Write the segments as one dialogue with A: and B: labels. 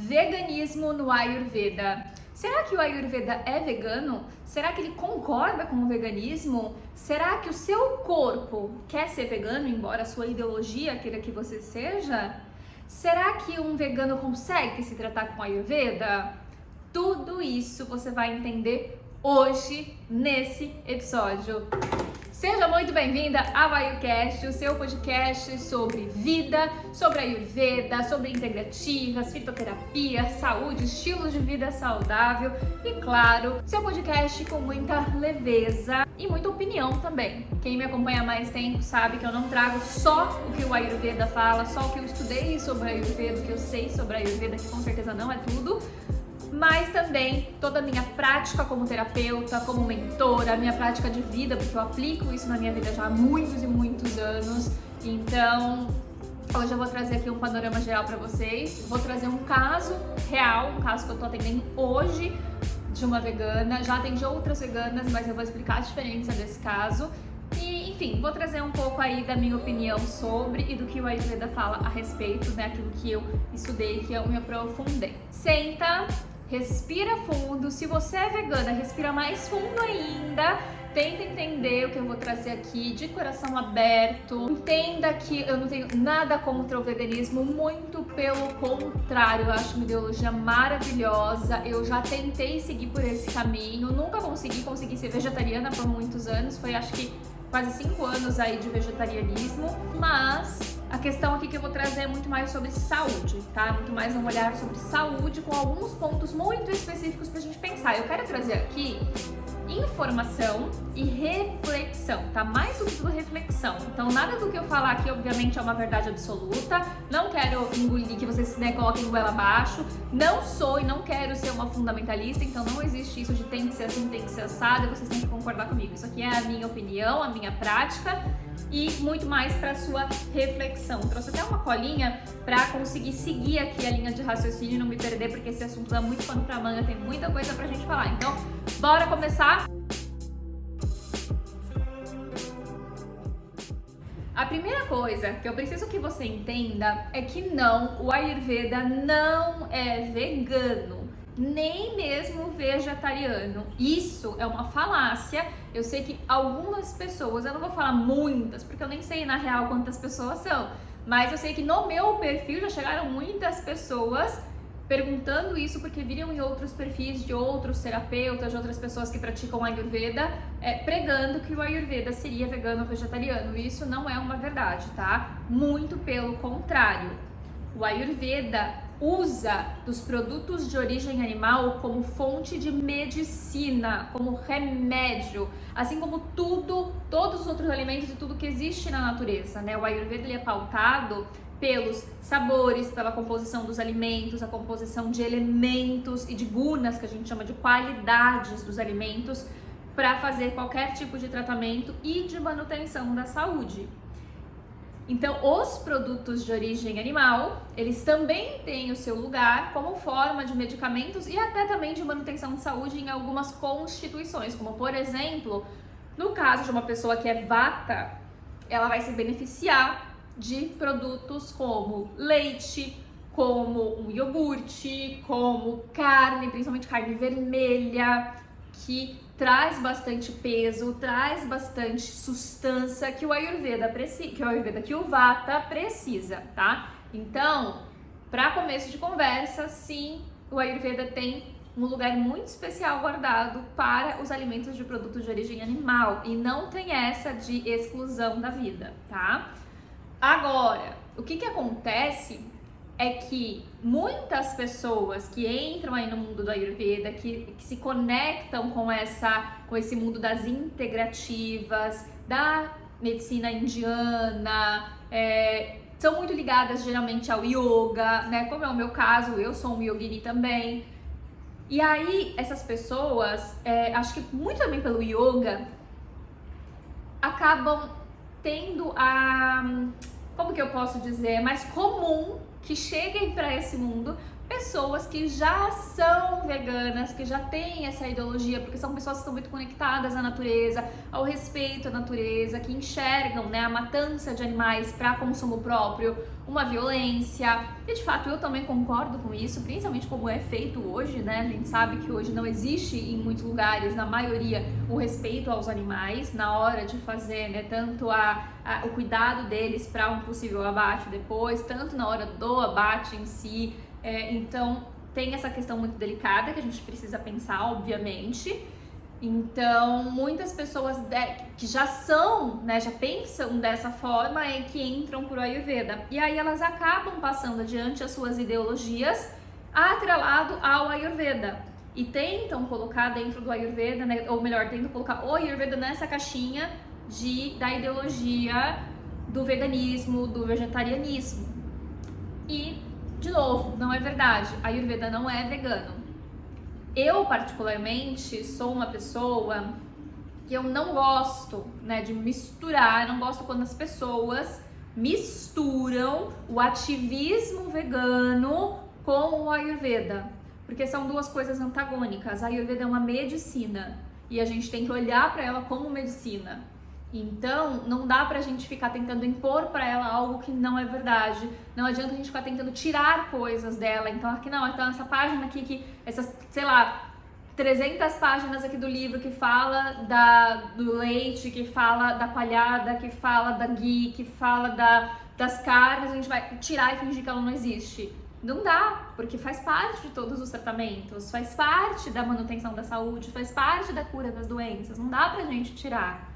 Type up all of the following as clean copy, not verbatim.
A: Veganismo no Ayurveda. Será que o Ayurveda é vegano? Será que ele concorda com o veganismo? Será que o seu corpo quer ser vegano, embora a sua ideologia queira que você seja? Será que um vegano consegue se tratar com Ayurveda? Tudo isso você vai entender hoje nesse episódio. Seja muito bem-vinda ao Ayurcast, o seu podcast sobre vida, sobre Ayurveda, sobre integrativas, fitoterapia, saúde, estilo de vida saudável e, claro, seu podcast com muita leveza e muita opinião também. Quem me acompanha há mais tempo sabe que eu não trago só o que o Ayurveda fala, só o que eu estudei sobre o Ayurveda, o que eu sei sobre a Ayurveda, que com certeza não é tudo, mas também toda a minha prática como terapeuta, como mentora, a minha prática de vida, porque eu aplico isso na minha vida já há muitos e muitos anos. Então, hoje eu vou trazer aqui um panorama geral para vocês. Vou trazer um caso real, um caso que eu tô atendendo hoje de uma vegana. Já atendi outras veganas, mas eu vou explicar a diferença desse caso. E, enfim, vou trazer um pouco aí da minha opinião sobre e do que o Ayurveda fala a respeito, né? Aquilo que eu estudei, que eu me aprofundei. Senta, respira fundo. Se você é vegana, respira mais fundo ainda. Tenta entender o que eu vou trazer aqui de coração aberto. Entenda que eu não tenho nada contra o veganismo, muito pelo contrário. Eu acho uma ideologia maravilhosa. Eu já tentei seguir por esse caminho, nunca consegui ser vegetariana por muitos anos. Foi, acho que, quase 5 anos aí de vegetarianismo, mas a questão aqui que eu vou trazer é muito mais sobre saúde, tá? Muito mais um olhar sobre saúde com alguns pontos muito específicos pra gente pensar. Eu quero trazer aqui informação e reflexão, tá? Mais do que tudo reflexão. Então nada do que eu falar aqui obviamente é uma verdade absoluta. Não quero engolir que vocês, né, coloquem goela abaixo. Não sou e não quero ser uma fundamentalista, então não existe isso de tem que ser assim, tem que ser assado, e vocês têm que concordar comigo. Isso aqui é a minha opinião, a minha prática e muito mais para sua reflexão. Trouxe até uma colinha para conseguir seguir aqui a linha de raciocínio e não me perder, porque esse assunto dá muito pano pra manga, tem muita coisa pra gente falar. Então, bora começar? A primeira coisa que eu preciso que você entenda é que não, o Ayurveda não é vegano, nem mesmo vegetariano. Isso é uma falácia. Eu sei que algumas pessoas, eu não vou falar muitas, porque eu nem sei na real quantas pessoas são, mas eu sei que no meu perfil já chegaram muitas pessoas perguntando isso porque viram em outros perfis de outros terapeutas, de outras pessoas que praticam Ayurveda, pregando que o Ayurveda seria vegano ou vegetariano. Isso não é uma verdade, tá? Muito pelo contrário. O Ayurveda usa dos produtos de origem animal como fonte de medicina, como remédio, assim como todos os outros alimentos e tudo que existe na natureza, né? O Ayurveda ele é pautado pelos sabores, pela composição dos alimentos, a composição de elementos e de gunas, que a gente chama de qualidades dos alimentos, para fazer qualquer tipo de tratamento e de manutenção da saúde. Então, os produtos de origem animal, eles também têm o seu lugar como forma de medicamentos e até também de manutenção de saúde em algumas constituições, como por exemplo, no caso de uma pessoa que é vata, ela vai se beneficiar de produtos como leite, como um iogurte, como carne, principalmente carne vermelha, que traz bastante peso, traz bastante sustância que o Ayurveda precisa, que o Vata precisa, tá? Então, para começo de conversa, sim, o Ayurveda tem um lugar muito especial guardado para os alimentos de produtos de origem animal e não tem essa de exclusão da vida, tá? Agora, o que acontece é que muitas pessoas que entram aí no mundo do Ayurveda, que se conectam com esse mundo das integrativas, da medicina indiana, são muito ligadas geralmente ao yoga, né? Como é o meu caso, eu sou um yogini também. E aí, essas pessoas, acho que muito também pelo yoga, acabam tendo como que eu posso dizer, é mais comum que cheguem para esse mundo pessoas que já são veganas, que já têm essa ideologia, porque são pessoas que estão muito conectadas à natureza, ao respeito à natureza, que enxergam, né, a matança de animais para consumo próprio uma violência. E de fato eu também concordo com isso, principalmente como é feito hoje, né? A gente sabe que hoje não existe em muitos lugares, na maioria, o respeito aos animais na hora de fazer, né, tanto o cuidado deles para um possível abate depois, tanto na hora do abate em si. Então tem essa questão muito delicada que a gente precisa pensar, obviamente. Então, muitas pessoas que já são, né, já pensam dessa forma que entram pro Ayurveda. E aí elas acabam passando adiante as suas ideologias atrelado ao Ayurveda. E tentam colocar dentro do Ayurveda, né, ou melhor, tentam colocar o Ayurveda nessa caixinha da ideologia do veganismo, do vegetarianismo. E, de novo, não é verdade. A Ayurveda não é vegano. Eu, particularmente, sou uma pessoa que eu não gosto, né, de misturar, não gosto quando as pessoas misturam o ativismo vegano com o Ayurveda, porque são duas coisas antagônicas. A Ayurveda é uma medicina e a gente tem que olhar para ela como medicina. Então, não dá pra gente ficar tentando impor pra ela algo que não é verdade. Não adianta a gente ficar tentando tirar coisas dela. Então, aqui não, então essa página aqui, essas, sei lá, 300 páginas aqui do livro que fala do leite, que fala da coalhada, que fala da ghee, que fala das carnes, a gente vai tirar e fingir que ela não existe. Não dá, porque faz parte de todos os tratamentos, faz parte da manutenção da saúde, faz parte da cura das doenças. Não dá pra gente tirar.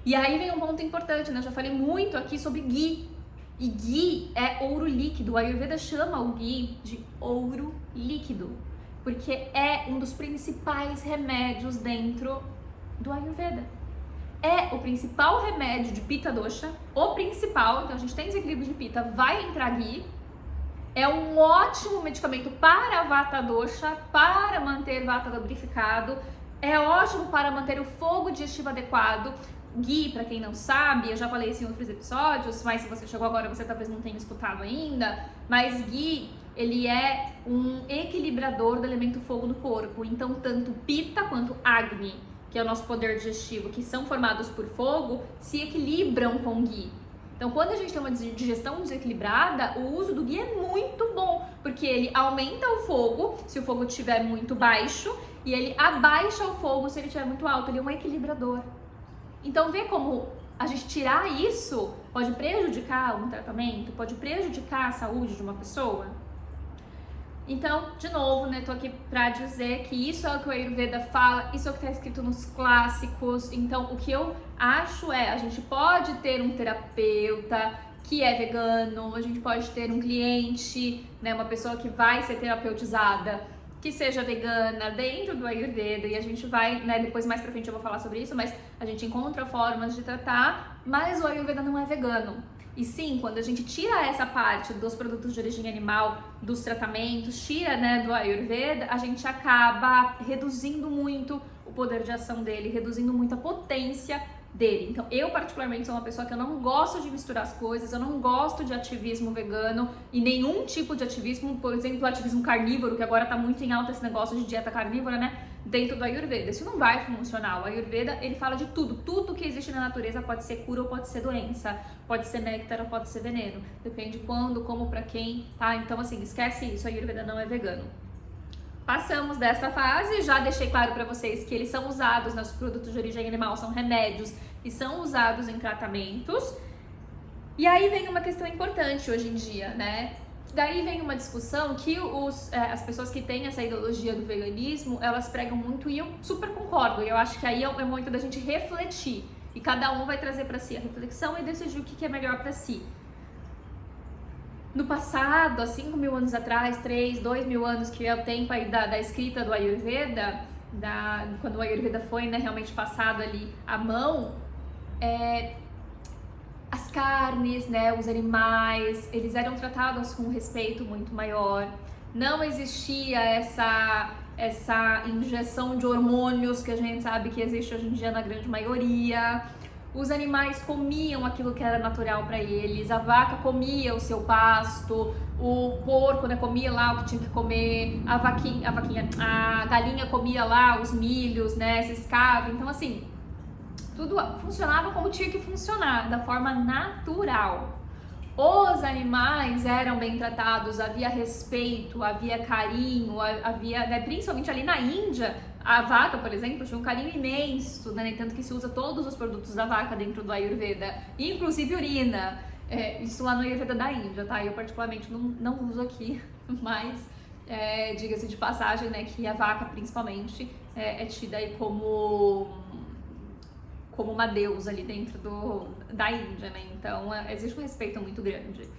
A: E aí vem um ponto importante, né? Eu já falei muito aqui sobre ghee. E ghee é ouro líquido. O Ayurveda chama o ghee de ouro líquido, porque é um dos principais remédios dentro do Ayurveda. É o principal remédio de Pitta Dosha, o principal. Então a gente tem desequilíbrio de Pitta, vai entrar ghee. É um ótimo medicamento para Vata Dosha, para manter Vata lubrificado. É ótimo para manter o fogo digestivo adequado. Ghee, para quem não sabe, eu já falei isso em outros episódios, mas se você chegou agora, você talvez não tenha escutado ainda, mas ghee, ele é um equilibrador do elemento fogo do corpo. Então, tanto Pitta quanto Agni, que é o nosso poder digestivo, que são formados por fogo, se equilibram com ghee. Então, quando a gente tem uma digestão desequilibrada, o uso do ghee é muito bom, porque ele aumenta o fogo se o fogo estiver muito baixo e ele abaixa o fogo se ele estiver muito alto. Ele é um equilibrador. Então, vê como a gente tirar isso pode prejudicar um tratamento, pode prejudicar a saúde de uma pessoa. Então, de novo, né, tô aqui pra dizer que isso é o que o Ayurveda fala, isso é o que tá escrito nos clássicos. Então, o que eu acho a gente pode ter um terapeuta que é vegano, a gente pode ter um cliente, né, uma pessoa que vai ser terapeutizada, que seja vegana dentro do Ayurveda, e a gente vai, né, depois mais pra frente eu vou falar sobre isso, mas a gente encontra formas de tratar, mas o Ayurveda não é vegano. E sim, quando a gente tira essa parte dos produtos de origem animal, dos tratamentos, tira, né, do Ayurveda, a gente acaba reduzindo muito o poder de ação dele, reduzindo muito a potência dele. Então, eu particularmente sou uma pessoa que eu não gosto de misturar as coisas, eu não gosto de ativismo vegano e nenhum tipo de ativismo, por exemplo, o ativismo carnívoro, que agora tá muito em alta esse negócio de dieta carnívora, né, dentro do Ayurveda. Isso não vai funcionar. O Ayurveda, ele fala de tudo. Tudo que existe na natureza pode ser cura ou pode ser doença, pode ser néctar ou pode ser veneno. Depende quando, como, pra quem, tá? Então, assim, esquece isso, o Ayurveda não é vegano. Passamos dessa fase, já deixei claro para vocês que eles são usados, nos produtos de origem animal, são remédios e são usados em tratamentos. E aí vem uma questão importante hoje em dia, né? Daí vem uma discussão que as pessoas que têm essa ideologia do veganismo, elas pregam muito e eu super concordo. E eu acho que aí é o momento da gente refletir e cada um vai trazer para si a reflexão e decidir o que é melhor para si. No passado, há 5 mil anos atrás, 3, 2 mil anos, que é o tempo aí da escrita do Ayurveda, quando o Ayurveda foi, né, realmente passado ali à mão, as carnes, né, os animais, eles eram tratados com um respeito muito maior. Não existia essa injeção de hormônios que a gente sabe que existe hoje em dia na grande maioria. os animais comiam aquilo que era natural para eles, a vaca comia o seu pasto, o porco, né, comia lá o que tinha que comer, a galinha comia lá os milhos, né, ciscava. Então assim, tudo funcionava como tinha que funcionar, da forma natural. Os animais eram bem tratados, havia respeito, havia carinho, havia, né, principalmente ali na Índia, a vaca, por exemplo, tinha um carinho imenso, né, tanto que se usa todos os produtos da vaca dentro do Ayurveda, inclusive urina. Isso lá no Ayurveda da Índia, tá? Eu particularmente não uso aqui, mas diga-se de passagem, né, que a vaca principalmente é tida aí como uma deusa ali dentro da Índia, né? Então, existe um respeito muito grande.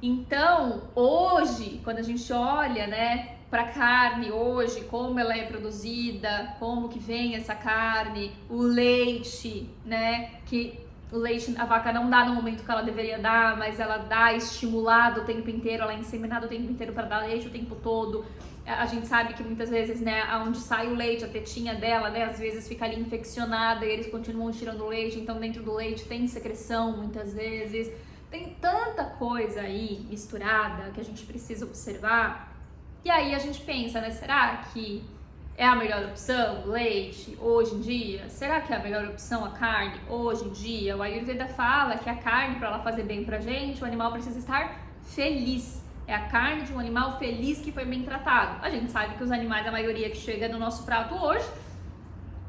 A: Então, hoje, quando a gente olha, né, para carne hoje, como ela é produzida, como que vem essa carne, o leite, né, que o leite a vaca não dá no momento que ela deveria dar, mas ela dá estimulado o tempo inteiro, ela é inseminada o tempo inteiro para dar leite o tempo todo. A gente sabe que muitas vezes, né, onde sai o leite, a tetinha dela, né, às vezes fica ali infeccionada e eles continuam tirando o leite, então dentro do leite tem secreção muitas vezes. Tem tanta coisa aí misturada que a gente precisa observar. E aí a gente pensa, né, será que é a melhor opção o leite hoje em dia? Será que é a melhor opção a carne hoje em dia? O Ayurveda fala que a carne, para ela fazer bem pra gente, o animal precisa estar feliz. É a carne de um animal feliz que foi bem tratado. A gente sabe que os animais, a maioria que chega no nosso prato hoje,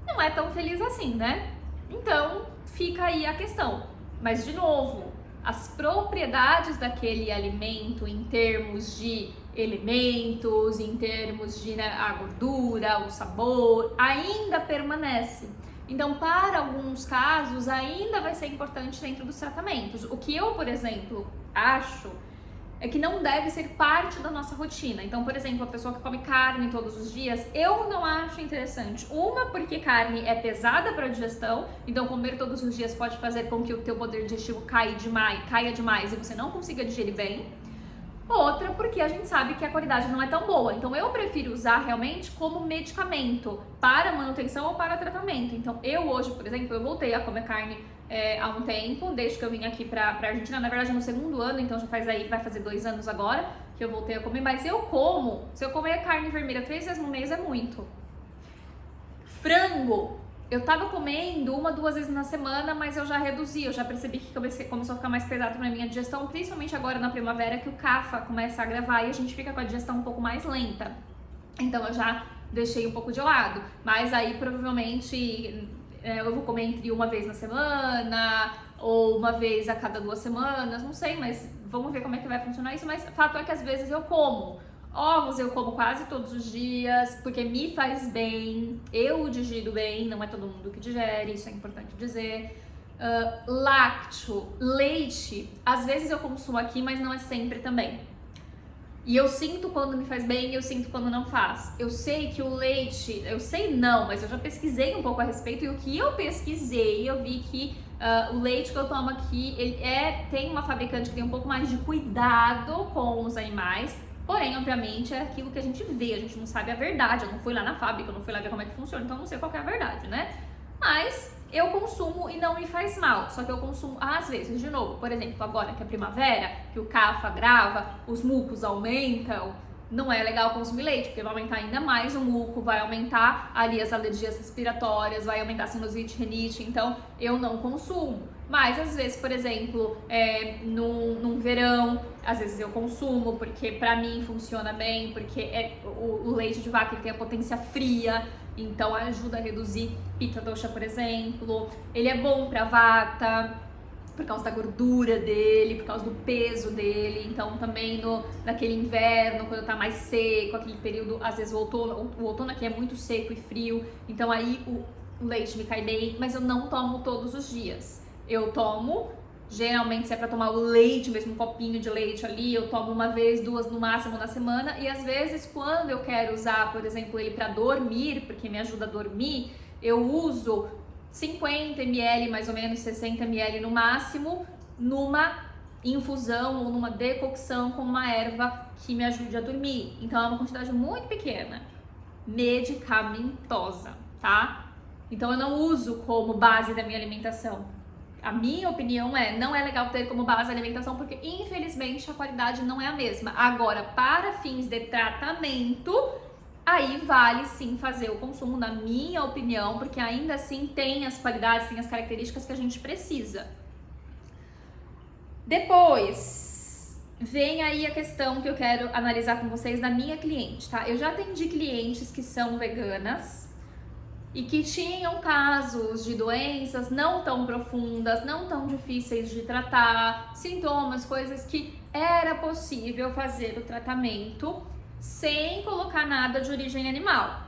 A: não é tão feliz assim, né? Então, fica aí a questão. Mas, de novo, as propriedades daquele alimento em termos de elementos, em termos de, né, a gordura, o sabor, ainda permanece. Então, para alguns casos, ainda vai ser importante dentro dos tratamentos. O que eu, por exemplo, acho é que não deve ser parte da nossa rotina. Então, por exemplo, a pessoa que come carne todos os dias, eu não acho interessante. Uma, porque carne é pesada para a digestão, então comer todos os dias pode fazer com que o teu poder digestivo caia demais e você não consiga digerir bem. Outra, porque a gente sabe que a qualidade não é tão boa. Então, eu prefiro usar realmente como medicamento para manutenção ou para tratamento. Então, eu hoje, por exemplo, eu voltei a comer carne há um tempo, desde que eu vim aqui pra Argentina, na verdade no segundo ano, então já vai fazer 2 anos agora que eu voltei a comer, mas se eu comer carne vermelha 3 vezes no mês é muito. Frango, eu tava comendo 1, 2 vezes na semana, mas eu já reduzi, eu já percebi que começou a ficar mais pesado pra minha digestão, principalmente agora na primavera que o Kapha começa a agravar e a gente fica com a digestão um pouco mais lenta. Então eu já deixei um pouco de lado, mas aí provavelmente eu vou comer entre 1 vez na semana ou 1 vez a cada 2 semanas, não sei, mas vamos ver como é que vai funcionar isso. Mas o fato é que às vezes eu como ovos, eu como quase todos os dias, porque me faz bem, eu digiro bem, não é todo mundo que digere, isso é importante dizer. Lácteo, leite, às vezes eu consumo aqui, mas não é sempre também. E eu sinto quando me faz bem e eu sinto quando não faz. Eu sei que o leite, mas eu já pesquisei um pouco a respeito e o que eu pesquisei, eu vi que o leite que eu tomo aqui, ele tem uma fabricante que tem um pouco mais de cuidado com os animais, porém, obviamente, é aquilo que a gente vê, a gente não sabe a verdade, eu não fui lá na fábrica, eu não fui lá ver como é que funciona, então eu não sei qual que é a verdade, né? Mas eu consumo e não me faz mal, só que eu consumo às vezes, de novo, por exemplo, agora que é primavera, que o Kapha grava, os mucos aumentam, não é legal consumir leite, porque vai aumentar ainda mais o muco, vai aumentar ali as alergias respiratórias, vai aumentar a sinusite, rinite, então eu não consumo. Mas às vezes, por exemplo, num verão, às vezes eu consumo, porque pra mim funciona bem, porque o leite de vaca ele tem a potência fria, então ajuda a reduzir Pitta Dosha, por exemplo. Ele é bom pra vata, por causa da gordura dele, por causa do peso dele. Então também naquele inverno, quando tá mais seco, aquele período, às vezes o outono aqui é muito seco e frio, então aí o leite me cai bem, mas eu não tomo todos os dias. Eu tomo, geralmente se é pra tomar o leite, mesmo um copinho de leite ali, eu tomo 1 vez, 2 no máximo na semana. E às vezes quando eu quero usar, por exemplo, ele pra dormir, porque me ajuda a dormir, eu uso 50 ml, mais ou menos 60 ml no máximo, numa infusão ou numa decocção com uma erva que me ajude a dormir. Então é uma quantidade muito pequena, medicamentosa, tá? Então eu não uso como base da minha alimentação. A minha opinião não é legal ter como base a alimentação, porque infelizmente a qualidade não é a mesma. Agora, para fins de tratamento, aí vale sim fazer o consumo, na minha opinião, porque ainda assim tem as qualidades, tem as características que a gente precisa. Depois, vem aí a questão que eu quero analisar com vocês da minha cliente, tá? Eu já atendi clientes que são veganas e que tinham casos de doenças não tão profundas, não tão difíceis de tratar, sintomas, coisas que era possível fazer o tratamento sem colocar nada de origem animal.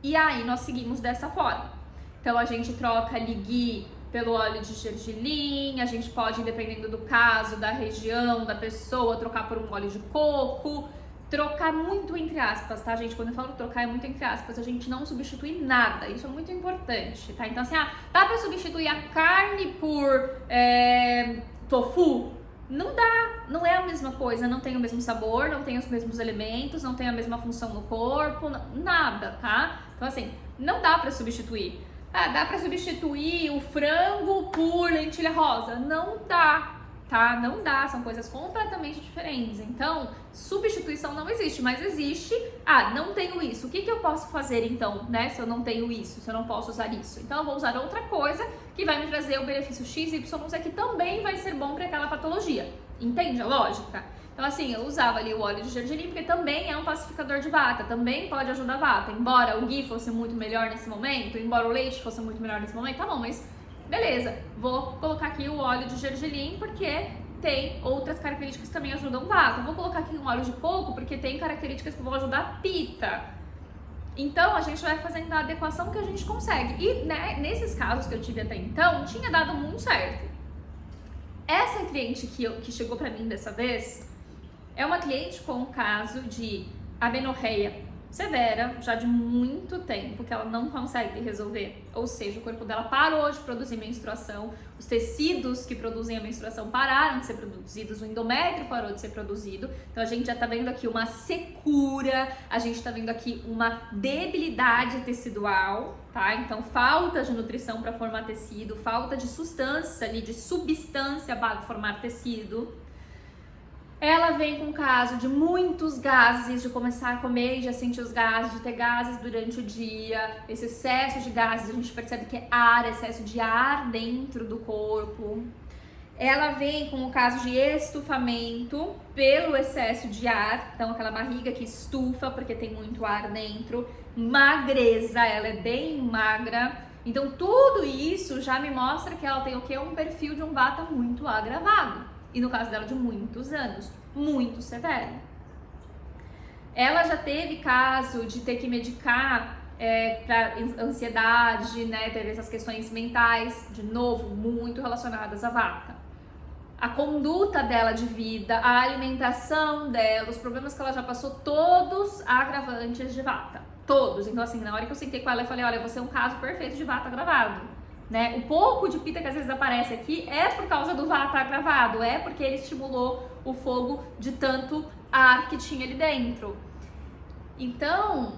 A: E aí nós seguimos dessa forma. Então a gente troca ghee pelo óleo de gergelim, a gente pode, dependendo do caso, da região, da pessoa, trocar por um óleo de coco. Trocar muito entre aspas, tá, gente? Quando eu falo trocar é muito entre aspas, a gente não substitui nada, isso é muito importante, tá? Então assim, dá pra substituir a carne por tofu? Não dá, não é a mesma coisa, não tem o mesmo sabor, não tem os mesmos elementos, não tem a mesma função no corpo, nada, tá? Então assim, não dá pra substituir. Dá pra substituir o frango por lentilha rosa? Não dá, tá? Não dá, são coisas completamente diferentes. Então, substituição não existe, mas existe, não tenho isso. O que eu posso fazer então, né? Se eu não tenho isso, se eu não posso usar isso? Então, eu vou usar outra coisa que vai me trazer o benefício X, Y, Z, que também vai ser bom para aquela patologia. Entende a lógica? Então, assim, eu usava ali o óleo de gergelim, porque também é um pacificador de vata, também pode ajudar a vata. Embora o ghee fosse muito melhor nesse momento, embora o leite fosse muito melhor nesse momento, tá bom, mas beleza, vou colocar aqui o óleo de gergelim porque tem outras características que também ajudam vata. Vou colocar aqui um óleo de coco porque tem características que vão ajudar a pita. Então, a gente vai fazendo a adequação que a gente consegue. E, né, nesses casos que eu tive até então, tinha dado muito certo. Essa cliente que chegou pra mim dessa vez é uma cliente com um caso de amenorreia severa, já de muito tempo, que ela não consegue resolver. Ou seja, o corpo dela parou de produzir menstruação, os tecidos que produzem a menstruação pararam de ser produzidos, o endométrio parou de ser produzido. Então a gente já tá vendo aqui uma secura, a gente tá vendo aqui uma debilidade tecidual, tá? Então falta de nutrição para formar tecido, falta de substância ali, de substância para formar tecido. Ela vem com um caso de muitos gases, de começar a comer e já sentir os gases, de ter gases durante o dia, esse excesso de gases, a gente percebe que é ar, excesso de ar dentro do corpo. Ela vem com o caso de estufamento pelo excesso de ar, então aquela barriga que estufa porque tem muito ar dentro. Magreza, ela é bem magra. Então tudo isso já me mostra que ela tem o quê? Um perfil de um vata muito agravado. E no caso dela de muitos anos, muito severo. Ela já teve caso de ter que medicar para ansiedade, né? Teve essas questões mentais, de novo, muito relacionadas à vata. A conduta dela de vida, a alimentação dela, os problemas que ela já passou, todos agravantes de vata. Todos. Então assim, na hora que eu sentei com ela, eu falei, olha, você é um caso perfeito de vata agravado. Né? O pouco de pita que às vezes aparece aqui é por causa do vata agravado, é porque ele estimulou o fogo de tanto ar que tinha ali dentro. Então,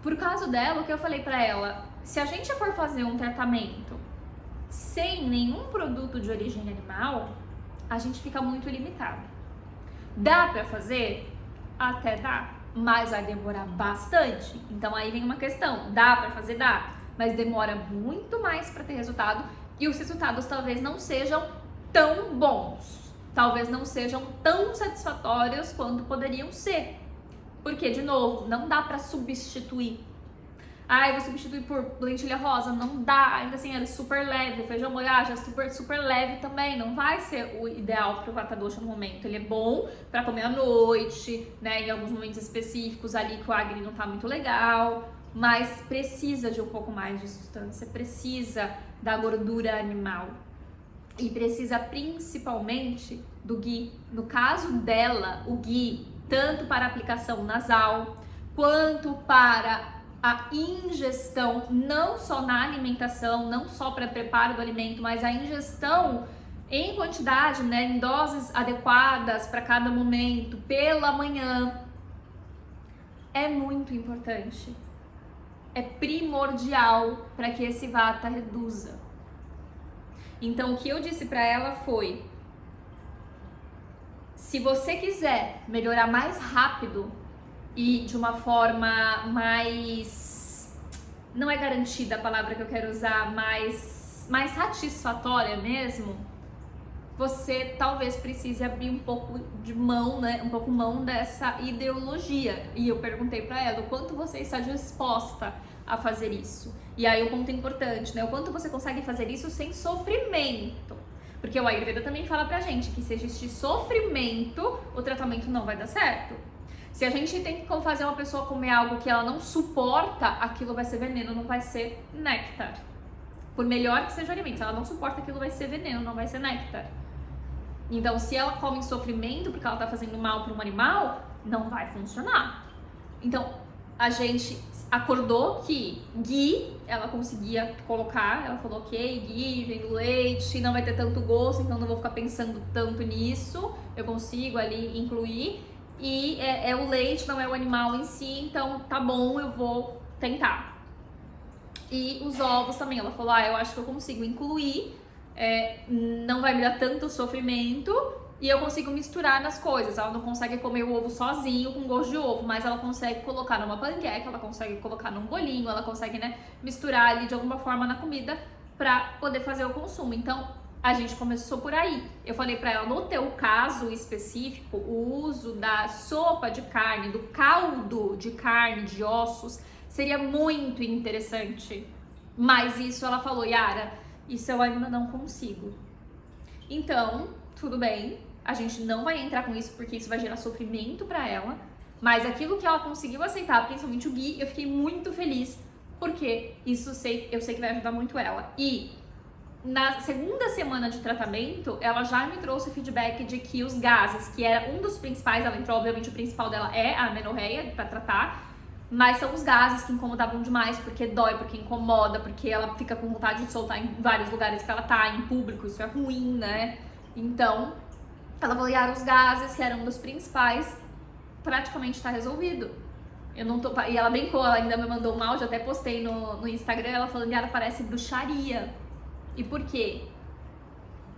A: por causa dela, o que eu falei pra ela, se a gente for fazer um tratamento sem nenhum produto de origem animal, a gente fica muito limitado. Dá pra fazer? Até dá, mas vai demorar bastante. Então aí vem uma questão, dá pra fazer? Dá. Mas demora muito mais para ter resultado e os resultados talvez não sejam tão bons, talvez não sejam tão satisfatórios quanto poderiam ser. Porque, de novo, não dá para substituir. Eu vou substituir por lentilha rosa, não dá, ainda assim ela é super leve, o feijão moyaja é super leve também, não vai ser o ideal para o vata dosha no momento. Ele é bom para comer à noite, né, em alguns momentos específicos ali que o agni não tá muito legal, mas precisa de um pouco mais de substância, precisa da gordura animal e precisa principalmente do ghee. No caso dela, o ghee, tanto para aplicação nasal, quanto para a ingestão, não só na alimentação, não só para preparo do alimento, mas a ingestão em quantidade, né, em doses adequadas para cada momento, pela manhã, é muito importante. É primordial para que esse vata reduza. Então, o que eu disse pra ela foi: se você quiser melhorar mais rápido e de uma forma mais, não é garantida a palavra que eu quero usar, mais satisfatória mesmo, você talvez precise abrir um pouco de mão, né? Um pouco mão dessa ideologia. E eu perguntei pra ela o quanto você está disposta a fazer isso. E aí o ponto importante, né? O quanto você consegue fazer isso sem sofrimento. Porque o Ayurveda também fala pra gente que se existir sofrimento, o tratamento não vai dar certo. Se a gente tem que fazer uma pessoa comer algo que ela não suporta, aquilo vai ser veneno, não vai ser néctar. Por melhor que seja o alimento, se ela não suporta, aquilo vai ser veneno, não vai ser néctar. Então, se ela come em sofrimento porque ela tá fazendo mal para um animal, não vai funcionar. Então, a gente acordou que ghee, ela conseguia colocar, ela falou, ok, ghee, vem do leite, não vai ter tanto gosto, então não vou ficar pensando tanto nisso, eu consigo ali incluir. E é o leite, não é o animal em si, então tá bom, eu vou tentar. E os ovos também, ela falou, eu acho que eu consigo incluir, não vai me dar tanto sofrimento e eu consigo misturar nas coisas. Ela não consegue comer o ovo sozinho com gosto de ovo, mas ela consegue colocar numa panqueca, ela consegue colocar num bolinho, ela consegue, né, misturar ali de alguma forma na comida pra poder fazer o consumo. Então, a gente começou por aí. Eu falei pra ela, no teu caso específico, o uso da sopa de carne, do caldo de carne, de ossos, seria muito interessante. Mas isso ela falou, Yara, isso eu ainda não consigo. Então, tudo bem, a gente não vai entrar com isso porque isso vai gerar sofrimento pra ela. Mas aquilo que ela conseguiu aceitar, principalmente o ghee, eu fiquei muito feliz porque isso eu sei que vai ajudar muito ela. E na segunda semana de tratamento, ela já me trouxe feedback de que os gases, que era um dos principais, ela entrou, obviamente o principal dela é a amenorreia pra tratar, mas são os gases que incomodavam demais, porque dói, porque incomoda, porque ela fica com vontade de soltar em vários lugares que ela tá, em público, isso é ruim, né? Então, ela falou, Yara, os gases, que eram um dos principais, praticamente tá resolvido. Eu não tô... E ela brincou, ela ainda me mandou um áudio, até postei no Instagram, ela falando, Yara, parece bruxaria. E por quê?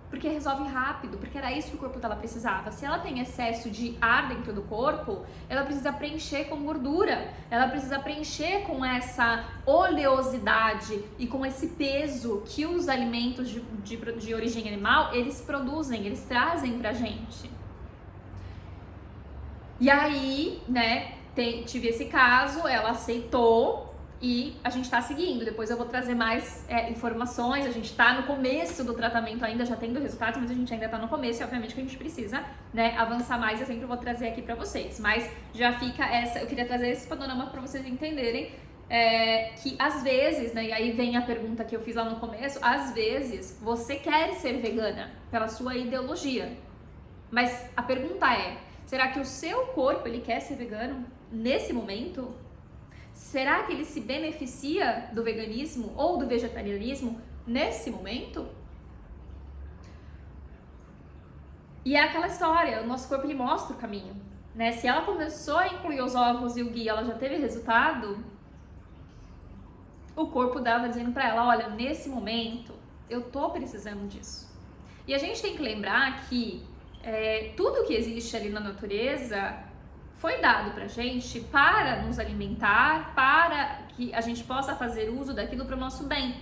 A: Porque resolve rápido, porque era isso que o corpo dela precisava. Se ela tem excesso de ar dentro do corpo, ela precisa preencher com gordura, ela precisa preencher com essa oleosidade e com esse peso que os alimentos de origem animal, eles produzem, eles trazem pra gente. E aí, né, tive esse caso, ela aceitou. E a gente tá seguindo, depois eu vou trazer mais informações, a gente tá no começo do tratamento ainda, já tendo resultados, mas a gente ainda tá no começo e obviamente que a gente precisa, né, avançar mais, eu sempre vou trazer aqui pra vocês. Mas já fica eu queria trazer esse panorama pra vocês entenderem que às vezes, né, e aí vem a pergunta que eu fiz lá no começo, às vezes você quer ser vegana pela sua ideologia, mas a pergunta é, será que o seu corpo, ele quer ser vegano nesse momento? Será que ele se beneficia do veganismo ou do vegetarianismo nesse momento? E é aquela história, o nosso corpo ele mostra o caminho, né? Se ela começou a incluir os ovos e o ghee, ela já teve resultado, o corpo dela tá dizendo pra ela, olha, nesse momento eu tô precisando disso. E a gente tem que lembrar que tudo que existe ali na natureza foi dado pra gente para nos alimentar, para que a gente possa fazer uso daquilo para o nosso bem.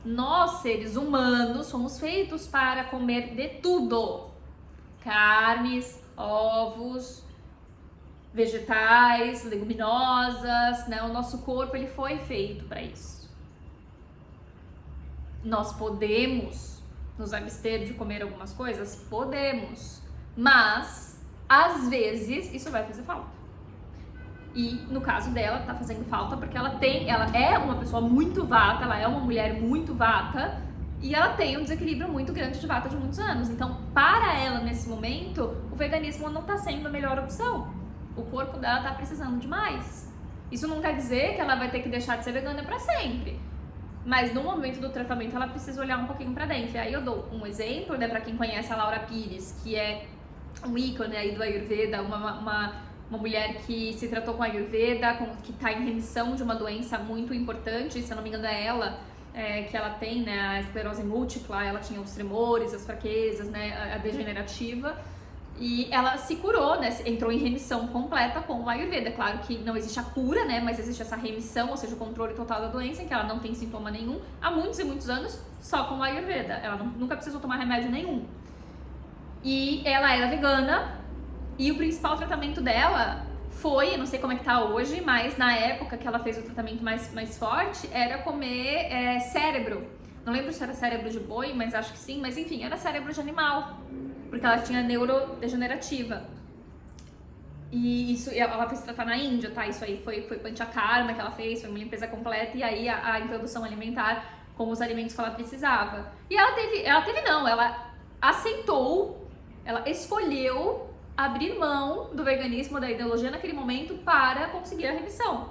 A: Nós, seres humanos, somos feitos para comer de tudo. Carnes, ovos, vegetais, leguminosas, né? O nosso corpo ele foi feito para isso. Nós podemos nos abster de comer algumas coisas? Podemos, mas às vezes isso vai fazer falta. E no caso dela, tá fazendo falta porque ela é uma pessoa muito vata, ela é uma mulher muito vata e ela tem um desequilíbrio muito grande de vata de muitos anos. Então, para ela nesse momento, o veganismo não tá sendo a melhor opção. O corpo dela tá precisando de mais. Isso não quer dizer que ela vai ter que deixar de ser vegana para sempre. Mas no momento do tratamento ela precisa olhar um pouquinho para dentro. E aí eu dou um exemplo, né, para quem conhece a Laura Pires, que é um ícone aí do Ayurveda, uma mulher que se tratou com Ayurveda, que está em remissão de uma doença muito importante, se eu não me engano é ela, que ela tem, né, a esclerose múltipla, ela tinha os tremores, as fraquezas, né, a degenerativa, e ela se curou, né, entrou em remissão completa com o Ayurveda. Claro que não existe a cura, né, mas existe essa remissão, ou seja, o controle total da doença, em que ela não tem sintoma nenhum, há muitos e muitos anos, só com o Ayurveda. Ela nunca precisou tomar remédio nenhum. E ela era vegana, e o principal tratamento dela foi, não sei como é que tá hoje, mas na época que ela fez o tratamento mais forte, era comer cérebro. Não lembro se era cérebro de boi, mas acho que sim, mas enfim, era cérebro de animal, porque ela tinha neurodegenerativa. E isso ela foi se tratar na Índia, tá? Isso aí foi Panchakarma que ela fez, foi uma limpeza completa, e aí a introdução alimentar com os alimentos que ela precisava. E ela aceitou, ela escolheu abrir mão do veganismo, da ideologia naquele momento para conseguir a remissão.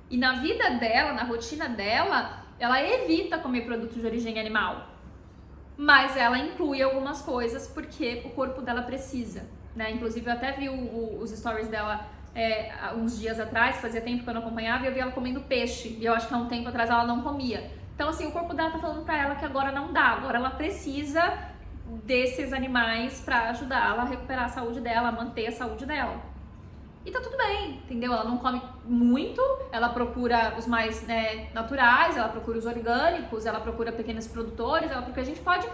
A: E na vida dela, na rotina dela, ela evita comer produtos de origem animal. Mas ela inclui algumas coisas porque o corpo dela precisa, né? Inclusive eu até vi os stories dela uns dias atrás, fazia tempo que eu não acompanhava, e eu vi ela comendo peixe. E eu acho que há um tempo atrás ela não comia. Então assim, o corpo dela tá falando pra ela que agora não dá, agora ela precisa desses animais para ajudar ela a recuperar a saúde dela, a manter a saúde dela. E tá tudo bem, entendeu? Ela não come muito, ela procura os mais naturais, ela procura os orgânicos, ela procura pequenos produtores, porque a gente pode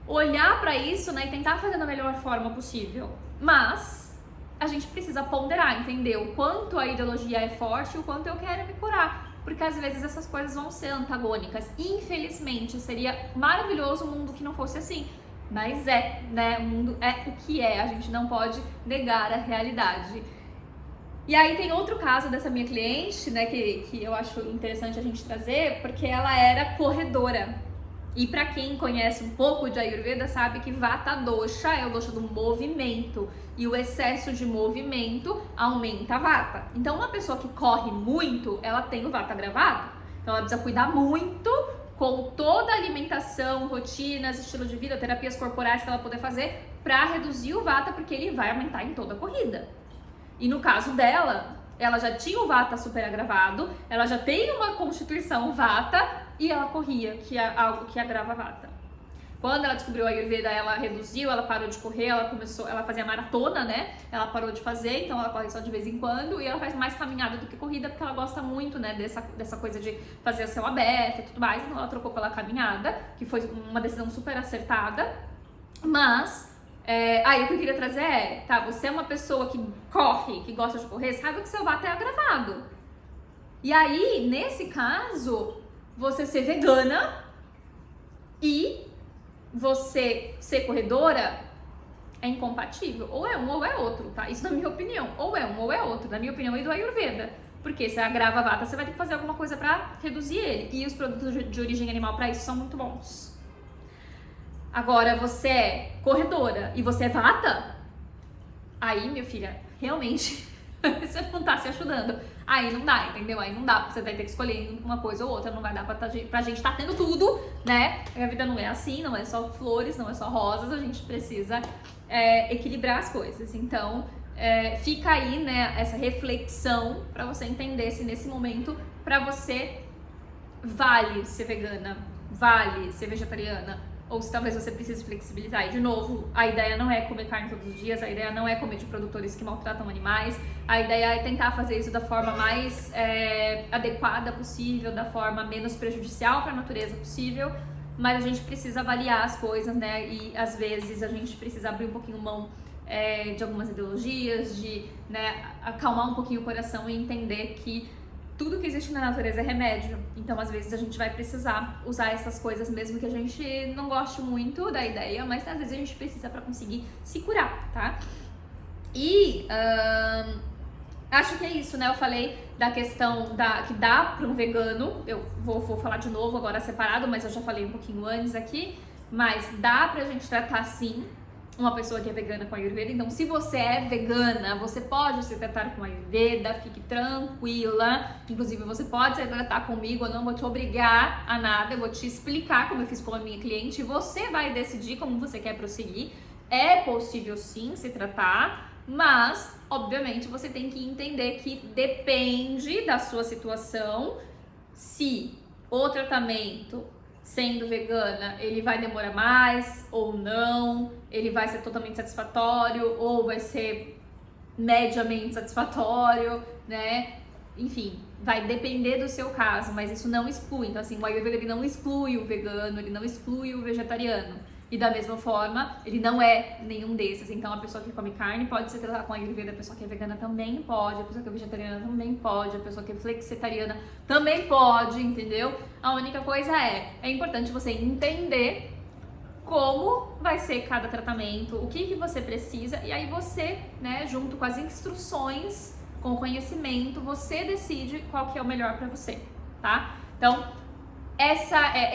A: olhar para isso, né, e tentar fazer da melhor forma possível. Mas a gente precisa ponderar, entender o quanto a ideologia é forte e o quanto eu quero me curar. Porque às vezes essas coisas vão ser antagônicas. Infelizmente, seria maravilhoso um mundo que não fosse assim. Mas né? O mundo é o que é, a gente não pode negar a realidade. E aí tem outro caso dessa minha cliente, né, que eu acho interessante a gente trazer, porque ela era corredora. E pra quem conhece um pouco de Ayurveda sabe que Vata Dosha é o dosha do movimento, e o excesso de movimento aumenta a Vata. Então uma pessoa que corre muito, ela tem o Vata agravado. Então ela precisa cuidar muito com toda a alimentação, rotinas, estilo de vida, terapias corporais que ela puder fazer para reduzir o Vata, porque ele vai aumentar em toda a corrida. E no caso dela, ela já tinha o Vata super agravado, ela já tem uma constituição Vata e ela corria, que é algo que agrava a Vata. Quando ela descobriu a Ayurveda, ela reduziu, ela parou de correr, ela fazia maratona, né? Ela parou de fazer, então ela corre só de vez em quando, e ela faz mais caminhada do que corrida, porque ela gosta muito, né, dessa coisa de fazer a céu aberto e tudo mais, então ela trocou pela caminhada, que foi uma decisão super acertada. Mas aí o que eu queria trazer tá, você é uma pessoa que corre, que gosta de correr, saiba que seu Vata é agravado. E aí, nesse caso, você ser vegana e você ser corredora é incompatível. Ou é um ou é outro, tá? Isso na minha opinião. Ou é um ou é outro, na minha opinião e do Ayurveda. Porque se agrava a Vata, você vai ter que fazer alguma coisa pra reduzir ele. E os produtos de origem animal pra isso são muito bons. Agora, você é corredora e você é Vata, aí, minha filha, realmente você não tá se ajudando. Aí não dá, entendeu? Aí não dá, você vai ter que escolher uma coisa ou outra, não vai dar pra gente tá tendo tudo, né? A vida não é assim, não é só flores, não é só rosas, a gente precisa equilibrar as coisas. Então, fica aí, né, essa reflexão pra você entender se nesse momento, pra você, vale ser vegana, vale ser vegetariana, ou se talvez você precise flexibilizar. E de novo, a ideia não é comer carne todos os dias, a ideia não é comer de produtores que maltratam animais, a ideia é tentar fazer isso da forma mais adequada possível, da forma menos prejudicial para a natureza possível, mas a gente precisa avaliar as coisas, né, e às vezes a gente precisa abrir um pouquinho mão de algumas ideologias, de, né, acalmar um pouquinho o coração e entender que tudo que existe na natureza é remédio, então às vezes a gente vai precisar usar essas coisas mesmo que a gente não goste muito da ideia, mas às vezes a gente precisa para conseguir se curar, tá? E acho que é isso, né? Eu falei da questão que dá para um vegano, eu vou falar de novo agora separado, mas eu já falei um pouquinho antes aqui, mas dá pra gente tratar sim uma pessoa que é vegana com Ayurveda. Então, se você é vegana, você pode se tratar com Ayurveda, fique tranquila. Inclusive, você pode se tratar comigo, eu não vou te obrigar a nada, eu vou te explicar como eu fiz com a minha cliente e você vai decidir como você quer prosseguir. É possível sim se tratar, mas, obviamente, você tem que entender que depende da sua situação, se o tratamento sendo vegana, ele vai demorar mais ou não, ele vai ser totalmente satisfatório ou vai ser mediamente satisfatório, né? Enfim, vai depender do seu caso, mas isso não exclui. Então, assim, o Ayurveda ele não exclui o vegano, ele não exclui o vegetariano. E da mesma forma, ele não é nenhum desses. Então, a pessoa que come carne pode se tratar com Ayurveda, a pessoa que é vegana também pode, a pessoa que é vegetariana também pode, a pessoa que é flexitariana também pode, entendeu? A única coisa é importante você entender como vai ser cada tratamento, o que você precisa, e aí você, né, junto com as instruções, com o conhecimento, você decide qual que é o melhor para você, tá? Então,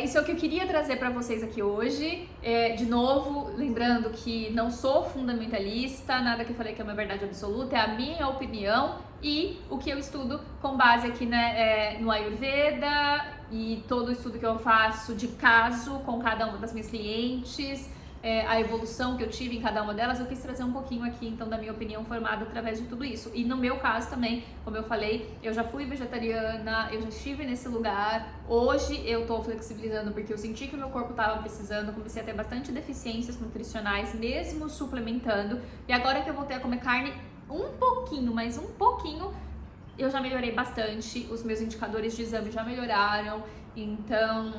A: isso é o que eu queria trazer para vocês aqui hoje. De novo, lembrando que não sou fundamentalista, nada que eu falei que é uma verdade absoluta, é a minha opinião e o que eu estudo com base aqui, né, no Ayurveda e todo o estudo que eu faço de caso com cada uma das minhas clientes. A evolução que eu tive em cada uma delas, eu quis trazer um pouquinho aqui, então, da minha opinião formada através de tudo isso. E no meu caso também, como eu falei, eu já fui vegetariana, eu já estive nesse lugar. Hoje eu tô flexibilizando porque eu senti que o meu corpo tava precisando, comecei a ter bastante deficiências nutricionais, mesmo suplementando. E agora que eu voltei a comer carne um pouquinho, mas um pouquinho, eu já melhorei bastante, os meus indicadores de exame já melhoraram, então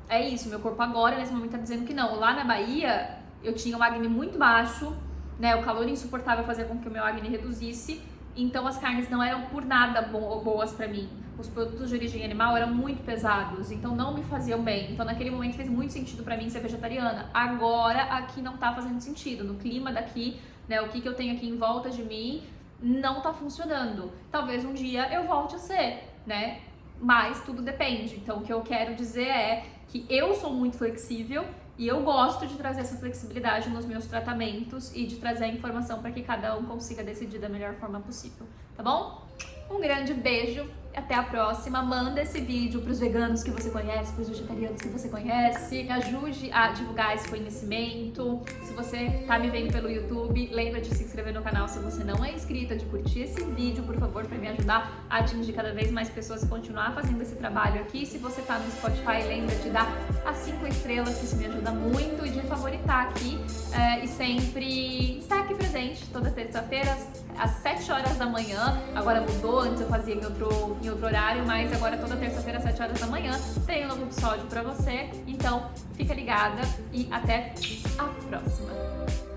A: é isso, meu corpo agora nesse momento tá dizendo que não. Lá na Bahia eu tinha um acne muito baixo, né, o calor insuportável fazia com que o meu acne reduzisse, então as carnes não eram por nada boas pra mim. Os produtos de origem animal eram muito pesados, então não me faziam bem. Então naquele momento fez muito sentido pra mim ser vegetariana. Agora aqui não tá fazendo sentido, no clima daqui, né, o que eu tenho aqui em volta de mim não tá funcionando. Talvez um dia eu volte a ser, né? Mas tudo depende. Então o que eu quero dizer é que eu sou muito flexível e eu gosto de trazer essa flexibilidade nos meus tratamentos e de trazer a informação para que cada um consiga decidir da melhor forma possível, tá bom? Um grande beijo e até a próxima. Manda esse vídeo para os veganos que você conhece, para os vegetarianos que você conhece. Me ajude a divulgar esse conhecimento. Se você tá me vendo pelo YouTube, lembra de se inscrever no canal se você não é inscrita, de curtir esse vídeo, por favor, para me ajudar a atingir cada vez mais pessoas e continuar fazendo esse trabalho aqui. Se você tá no Spotify, lembra de dar as 5 estrelas, que isso me ajuda muito, e de favoritar aqui e sempre estar aqui presente toda terça-feira às 7 horas da manhã. Agora mudou, antes eu fazia em outro horário, mas agora toda terça-feira às 7 horas da manhã tem um novo episódio pra você. Então fica ligada e até a próxima!